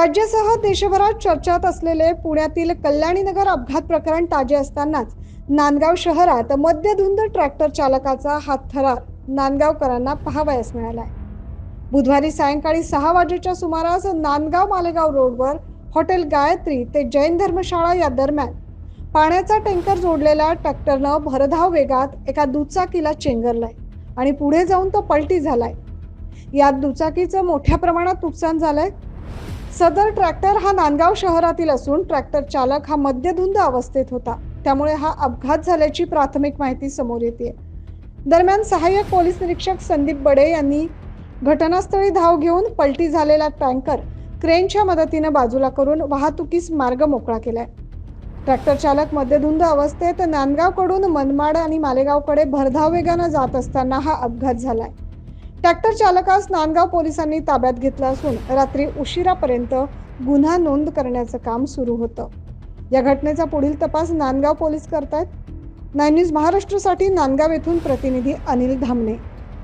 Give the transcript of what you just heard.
राज्यासह देशभरात चर्चेत असलेले पुण्यातील कल्याणीनगर अपघात प्रकरण ताजे असतानाच नांदगाव शहरात मद्यधुंद ट्रॅक्टर चालकाचा हात थरार नांदगावकरांना पाहावयास मिळालाय। बुधवारी सायंकाळी 6 वाजेच्या सुमारास नांदगाव मालेगाव रोडवर हॉटेल गायत्री ते जैन धर्मशाळा या दरम्यान पाण्याचा टँकर जोडलेल्या ट्रॅक्टरनं भरधाव वेगात एका दुचाकीला चेंगरलाय आणि पुढे जाऊन तो पलटी झालाय। यात दुचाकीचं मोठ्या प्रमाणात नुकसान झालंय। सदर ट्रॅक्टर हा नांदगाव शहरातील असून ट्रॅक्टर चालक हा मद्यधुंद अवस्थेत होता, त्यामुळे हा अपघात झाल्याची प्राथमिक माहिती समोर येते। दरम्यान सहाय्यक पोलीस निरीक्षक संदीप बडे यांनी घटनास्थळी धाव घेऊन पलटी झालेला टँकर क्रेनच्या मदतीने बाजूला करून वाहतुकीस मार्ग मोकळा केलाय। ट्रॅक्टर चालक मद्यधुंद अवस्थेत नांदगावकडून मनमाड आणि मालेगावकडे भरधाव वेगाने जात असताना हा अपघात झालाय। ट्रॅक्टर चालकास नांदगाव पोलिसांनी ताब्यात घेतलं असून रात्री उशिरापर्यंत गुन्हा नोंद करण्याचं काम सुरू होतं। या घटनेचा पुढील तपास नांदगाव पोलीस करतायत। 9 न्यूज महाराष्ट्रसाठी नांदगाव येथून प्रतिनिधी अनिल धामणे।